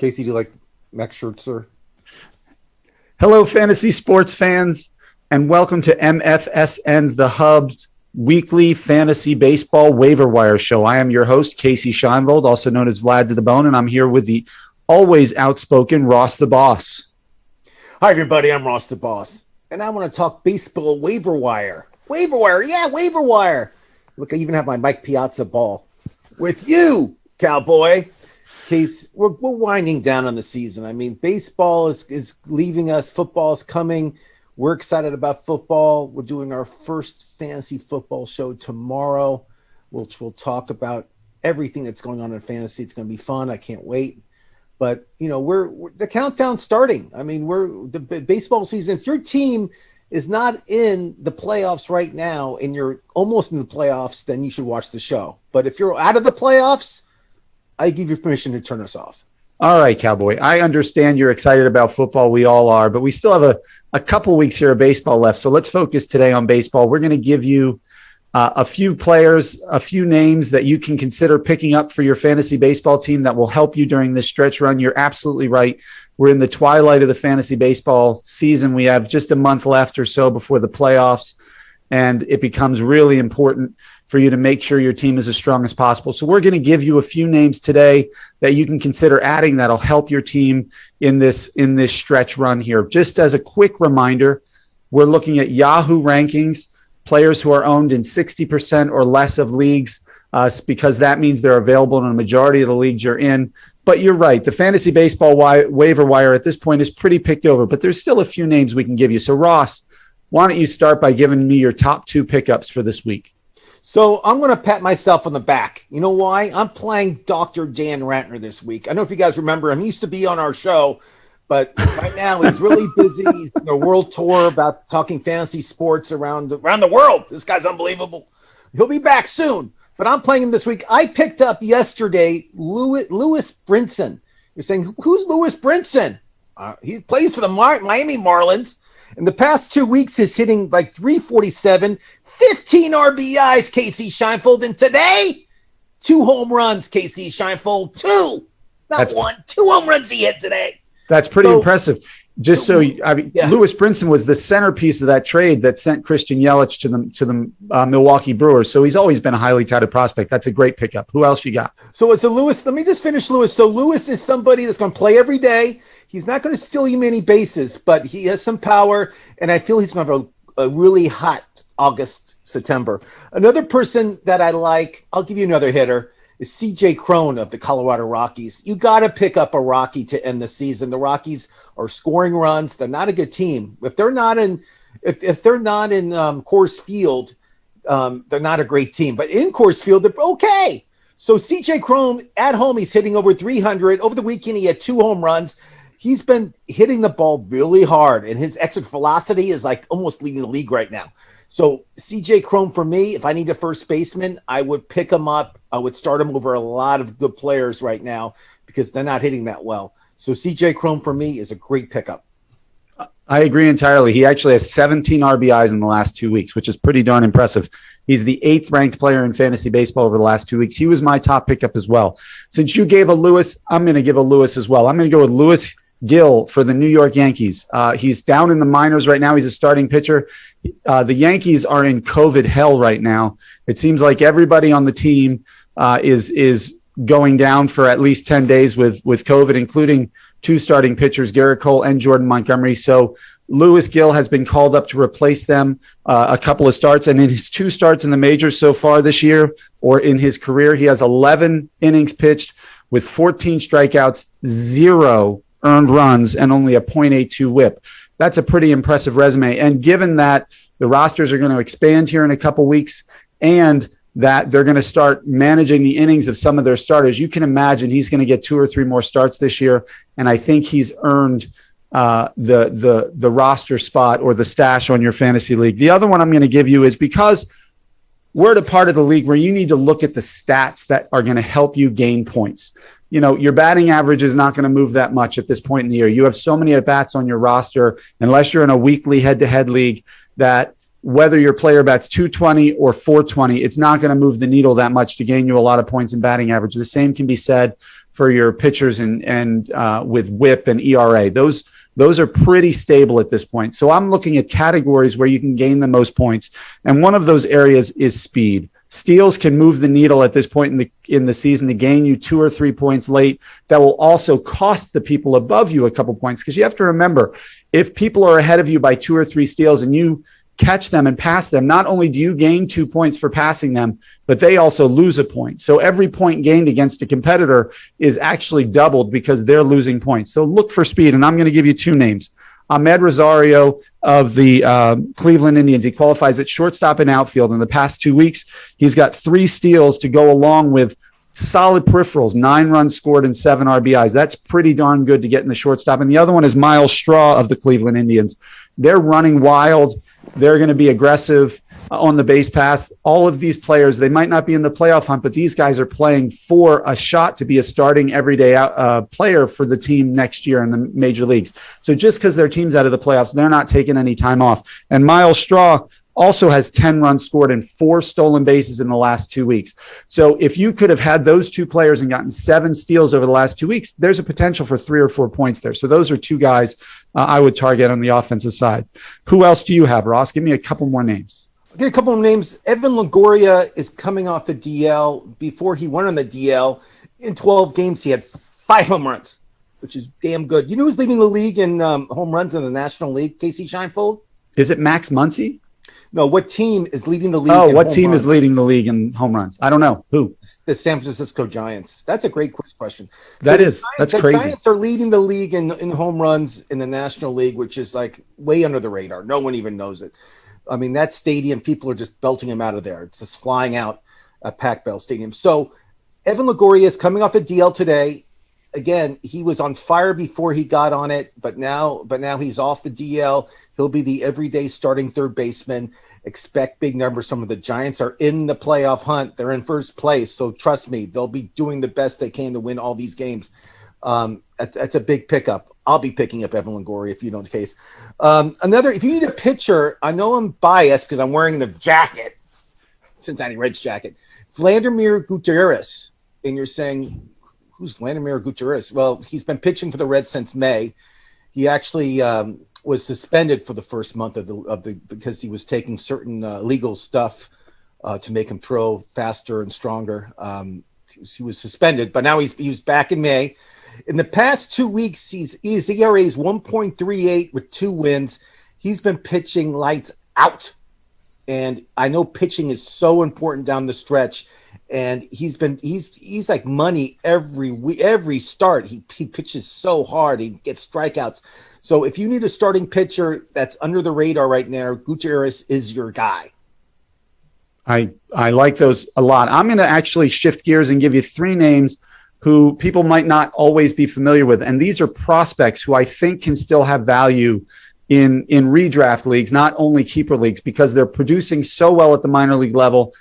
Casey, do you like Max Scherzer? Hello, fantasy sports fans, and welcome to MFSN's The Hub's weekly fantasy baseball waiver wire show. I am your host, Casey Scheinvold, also known as Vlad to the Bone, and I'm here with the always outspoken Ross the Boss. Hi, everybody. I'm Ross the Boss, and I want to talk baseball waiver wire. Waiver wire. Yeah, waiver wire. Look, I even have my Mike Piazza ball with you, cowboy. Case, we're winding down on the season. I mean, baseball is leaving us. Football is coming. We're excited about football. We're doing our first fantasy football show tomorrow, which we'll talk about everything that's going on in fantasy. It's going to be fun. I can't wait. But, you know, we're the countdown's starting. I mean, the baseball season. If your team is not in the playoffs right now and you're almost in the playoffs, then you should watch the show. But if you're out of the playoffs, I give you permission to turn us off. All right, Cowboy. I understand you're excited about football. We all are, but we still have a couple weeks here of baseball left. So let's focus today on baseball. We're going to give you a few players, a few names that you can consider picking up for your fantasy baseball team that will help you during this stretch run. You're absolutely right. We're in the twilight of the fantasy baseball season. We have just a month left or so before the playoffs, and it becomes really important for you to make sure your team is as strong as possible. So we're going to give you a few names today that you can consider adding that'll help your team in this stretch run here. Just as a quick reminder, we're looking at Yahoo rankings, players who are owned in 60% or less of leagues, because that means they're available in a majority of the leagues you're in. But you're right. The fantasy baseball waiver wire at this point is pretty picked over, but there's still a few names we can give you. So Ross, why don't you start by giving me your top two pickups for this week? So I'm going to pat myself on the back. You know why? I'm playing Dr. Dan Ratner this week. I don't know if you guys remember him. He used to be on our show, but right now he's really busy. He's on a world tour about talking fantasy sports around the world. This guy's unbelievable. He'll be back soon, but I'm playing him this week. I picked up yesterday Lewis Brinson. You're saying, who's Lewis Brinson? He plays for the Miami Marlins. In the past 2 weeks, he's hitting like 347, 15 RBIs, Casey Scheinfold. And today, 2 home runs, Casey Scheinfold. 2, not 1. 2 home runs he hit today. That's pretty impressive. Lewis Brinson was the centerpiece of that trade that sent Christian Yelich to the Milwaukee Brewers. So he's always been a highly touted prospect. That's a great pickup. Who else you got? So it's a Lewis. Let me just finish Lewis. So Lewis is somebody that's going to play every day. He's not going to steal you many bases, but he has some power, and I feel he's going to have a really hot August, September. Another person that I like, I'll give you another hitter, is C.J. Cron of the Colorado Rockies. You got to pick up a Rocky to end the season. The Rockies are scoring runs. They're not a good team. If they're not in Coors Field, they're not a great team. But in Coors Field, they're okay. So C.J. Cron at home, he's hitting over 300. Over the weekend, he had 2 home runs. He's been hitting the ball really hard, and his exit velocity is like almost leading the league right now. So C.J. Cron for me, if I need a first baseman, I would pick him up. I would start him over a lot of good players right now because they're not hitting that well. So C.J. Cron for me is a great pickup. I agree entirely. He actually has 17 RBIs in the last 2 weeks, which is pretty darn impressive. He's the 8th ranked player in fantasy baseball over the last 2 weeks. He was my top pickup as well. Since you gave a Lewis, I'm going to give a Lewis as well. I'm going to go with Lewis Gill for the New York Yankees. He's down in the minors right now. He's a starting pitcher. The Yankees are in COVID hell right now. It seems like everybody on the team is going down for at least 10 days with COVID, including 2 starting pitchers, Garrett Cole and Jordan Montgomery. So Lewis Gill has been called up to replace them a couple of starts. And in his 2 starts in the majors so far this year, or in his career, he has 11 innings pitched with 14 strikeouts, 0 earned runs, and only a .82 whip. That's a pretty impressive resume. And given that the rosters are going to expand here in a couple weeks and that they're going to start managing the innings of some of their starters, you can imagine he's going to get 2 or 3 more starts this year. And I think he's earned the roster spot or the stash on your fantasy league. The other one I'm going to give you is because we're at a part of the league where you need to look at the stats that are going to help you gain points. You know, your batting average is not going to move that much at this point in the year. You have so many at-bats on your roster, unless you're in a weekly head-to-head league, that whether your player bats 220 or 420, it's not going to move the needle that much to gain you a lot of points in batting average. The same can be said for your pitchers and with WHIP and ERA. Those are pretty stable at this point. So I'm looking at categories where you can gain the most points. And one of those areas is speed. Steals can move the needle at this point in the season to gain you 2 or 3 points late. That will also cost the people above you a couple points, because you have to remember, if people are ahead of you by 2 or 3 steals and you catch them and pass them, not only do you gain 2 points for passing them, but they also lose a point. So every point gained against a competitor is actually doubled because they're losing points. So look for speed. And I'm going to give you 2 names. Ahmed Rosario of the Cleveland Indians. He qualifies at shortstop and outfield. In the past 2 weeks, he's got 3 steals to go along with solid peripherals, 9 runs scored and 7 RBIs. That's pretty darn good to get in the shortstop. And the other one is Miles Straw of the Cleveland Indians. They're running wild. They're going to be aggressive on the base pass. All of these players, they might not be in the playoff hunt, but these guys are playing for a shot to be a starting everyday player for the team next year in the major leagues. So just because their team's out of the playoffs, they're not taking any time off. And Miles Straw also has 10 runs scored and 4 stolen bases in the last 2 weeks. So if you could have had those 2 players and gotten 7 steals over the last 2 weeks, there's a potential for 3 or 4 points there. So those are 2 guys I would target on the offensive side. Who else do you have, Ross? Give me a couple more names. I'll give a couple of names. Evan Longoria is coming off the DL. Before he went on the DL, in 12 games, he had 5 home runs, which is damn good. You know who's leading the league in home runs in the National League? Casey Scheinfeld? Is it Max Muncy? No, what team is leading the league? Oh, what team is leading the league in home runs? I don't know. Who? The San Francisco Giants. That's a great question. That's crazy. The Giants are leading the league in home runs in the National League, which is like way under the radar. No one even knows it. I mean, that stadium, people are just belting him out of there. It's just flying out at Pac Bell Stadium. So Evan Longoria is coming off a DL today. Again, he was on fire before he got on it, but now he's off the DL. He'll be the everyday starting third baseman. Expect big numbers. Some of the Giants are in the playoff hunt. They're in first place. So trust me, they'll be doing the best they can to win all these games. That's a big pickup. I'll be picking up Evan Longoria if you know the case. If you need a pitcher, I know I'm biased because I'm wearing the jacket, Cincinnati Reds jacket. Vladimir Gutierrez. And you're saying, who's Vladimir Gutierrez? Well, he's been pitching for the Reds since May. He actually was suspended for the first month because he was taking certain legal stuff to make him throw faster and stronger. He was suspended, but now he's back in May. In the past 2 weeks, his ERA is 1.38 with 2 wins. He's been pitching lights out, and I know pitching is so important down the stretch. And he's like money every start. He pitches so hard. He gets strikeouts. So if you need a starting pitcher that's under the radar right now, Gutierrez is your guy. I like those a lot. I'm going to actually shift gears and give you 3 names who people might not always be familiar with. And these are prospects who I think can still have value in redraft leagues, not only keeper leagues, because they're producing so well at the minor league level.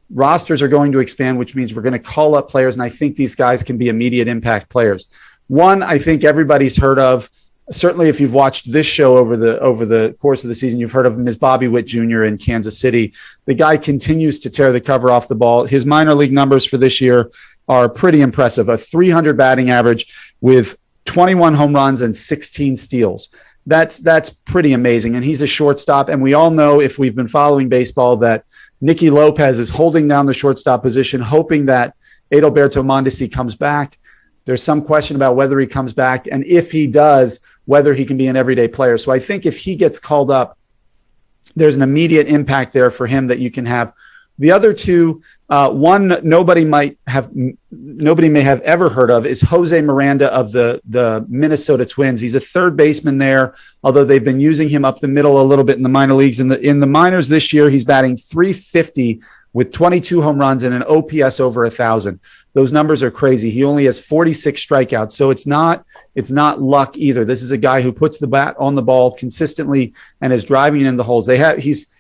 Rosters are going to expand, which means we're going to call up players, and I think these guys can be immediate impact players. One I think everybody's heard of, certainly if you've watched this show over the course of the season, you've heard of him, is Bobby Witt Jr. in Kansas City. The guy continues to tear the cover off the ball. His minor league numbers for this year are pretty impressive. A 300 batting average with 21 home runs and 16 steals. That's pretty amazing. And he's a shortstop. And we all know, if we've been following baseball, that Nicky Lopez is holding down the shortstop position, hoping that Adalberto Mondesi comes back. There's some question about whether he comes back, and if he does, whether he can be an everyday player. So I think if he gets called up, there's an immediate impact there for him that you can have. The other 2, one nobody may have ever heard of, is Jose Miranda of the Minnesota Twins. He's a third baseman there, although they've been using him up the middle a little bit in the minor leagues. In the minors this year, he's batting .350 with 22 home runs and an OPS over 1,000. Those numbers are crazy. He only has 46 strikeouts, so it's not luck either. This is a guy who puts the bat on the ball consistently and is driving it in the holes.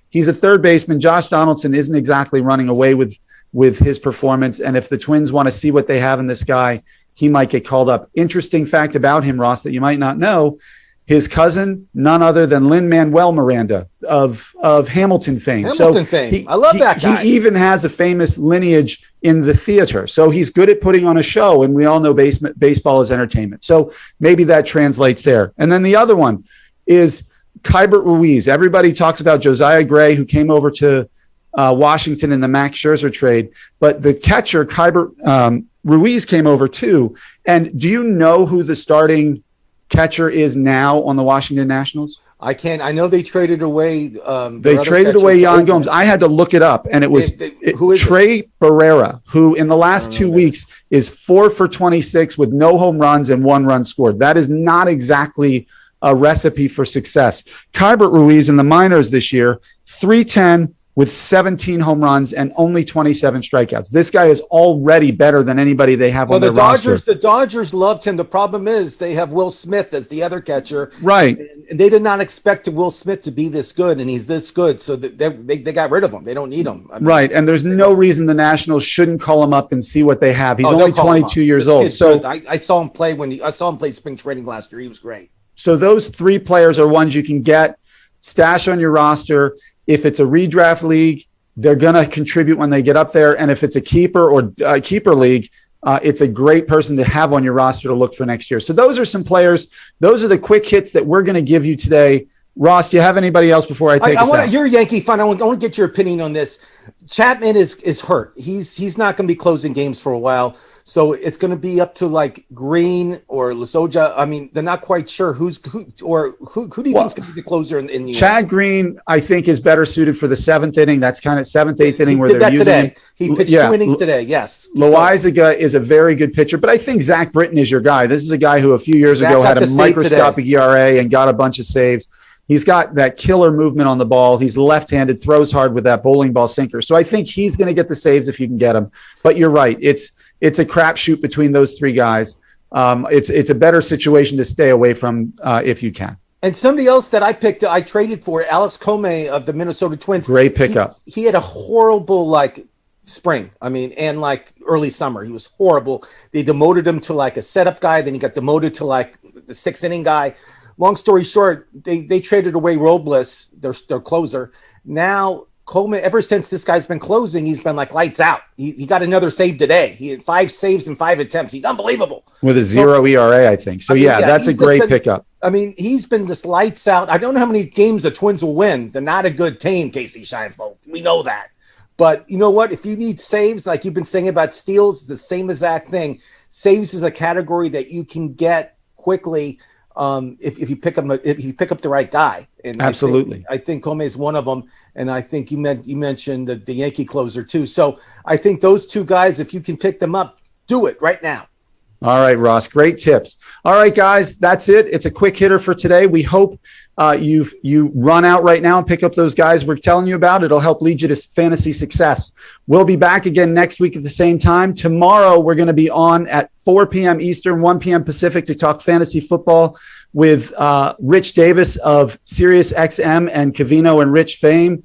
He's a third baseman. Josh Donaldson isn't exactly running away with his performance. And if the Twins want to see what they have in this guy, he might get called up. Interesting fact about him, Ross, that you might not know. his cousin, none other than Lin-Manuel Miranda of Hamilton fame. Hamilton fame. I love that guy. He even has a famous lineage in the theater. So he's good at putting on a show, and we all know baseball is entertainment. So maybe that translates there. And then the other one is Keibert Ruiz. Everybody talks about Josiah Gray, who came over to Washington in the Max Scherzer trade, but the catcher, Keibert Ruiz, came over too. And do you know who the starting catcher is now on the Washington Nationals? I can't. I know they traded away. They traded away Yan Gomes. I had to look it up, and it was Trey Barrera, who in the last 2 weeks is 4 for 26 with no home runs and 1 run scored. That is not exactly a recipe for success. Keibert Ruiz in the minors this year, 310 with 17 home runs and only 27 strikeouts. This guy is already better than anybody they have on their roster. The Dodgers loved him. The problem is they have Will Smith as the other catcher. Right. And they did not expect Will Smith to be this good, and he's this good. So they got rid of him. They don't need him. I mean, right. And there's no reason the Nationals shouldn't call him up and see what they have. He's only 22 years old. So I saw him play I saw him play spring training last year. He was great. So those 3 players are ones you can get, stash on your roster. If it's a redraft league, they're going to contribute when they get up there. And if it's a keeper or keeper league, it's a great person to have on your roster to look for next year. So those are some players. Those are the quick hits that we're going to give you today. Ross, do you have anybody else before I take us out? You're a Yankee fan. I want to get your opinion on this. Chapman is hurt. He's not going to be closing games for a while. So it's going to be up to like Green or Lasoja. I mean, they're not quite sure who do you think is going to be the closer in the Chad Green, I think, is better suited for the 7th inning. That's kind of 7th, 8th inning where they're using today. He pitched 2 innings today. Yes. Loaizaga is a very good pitcher, but I think Zach Britton is your guy. This is a guy who a few years ago had a microscopic ERA and got a bunch of saves. He's got that killer movement on the ball. He's left-handed, throws hard with that bowling ball sinker. So I think he's going to get the saves if you can get him. But you're right. It's a crapshoot between those 3 guys. It's a better situation to stay away from if you can. And somebody else that I traded for, Alex Comey of the Minnesota Twins. Great pickup. He had a horrible spring. I mean, and early summer, he was horrible. They demoted him to a setup guy. Then he got demoted to the 6th inning guy. Long story short, they traded away Robles, their closer. Now, Coleman, ever since this guy's been closing, he's been lights out. He got another save today. He had 5 saves in 5 attempts. He's unbelievable. With a 0 ERA, I think. So, that's a great pickup. I mean, he's been just lights out. I don't know how many games the Twins will win. They're not a good team, Casey Scheinfeld. We know that. But you know what? If you need saves, like you've been saying about steals, the same exact thing. Saves is a category that you can get quickly. If you pick up the right guy. And absolutely, I think Comey is one of them, and I think you mentioned the Yankee closer too. So I think those 2 guys, if you can pick them up, do it right now. All right, Ross, great tips. All right, guys, that's it. It's a quick hitter for today. We hope you run out right now and pick up those guys we're telling you about. It'll help lead you to fantasy success. We'll be back again next week at the same time. Tomorrow, we're going to be on at 4 p.m. Eastern, 1 p.m. Pacific to talk fantasy football with Rich Davis of SiriusXM and Covino and Rich fame.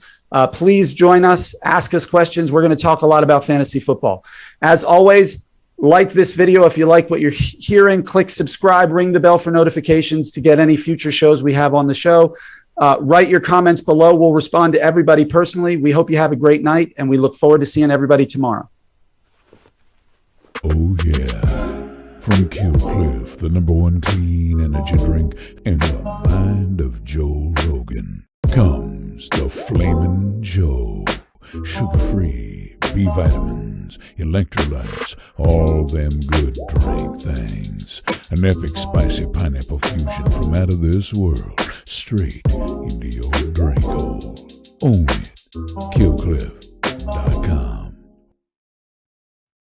Please join us. Ask us questions. We're going to talk a lot about fantasy football. As always, like this video if you like what you're hearing. Click subscribe, ring the bell for notifications to get any future shows we have on the show. Write your comments below. We'll respond to everybody personally. We hope you have a great night, and we look forward to seeing everybody tomorrow. Oh, yeah. From Kill Cliff, the #1 clean energy drink in the mind of Joe Rogan, comes the Flamin' Joe. Sugar-free, B vitamins, electrolytes, all them good drink things. An epic spicy pineapple fusion from out of this world, straight into your drink hole. Own it. KillCliff.com.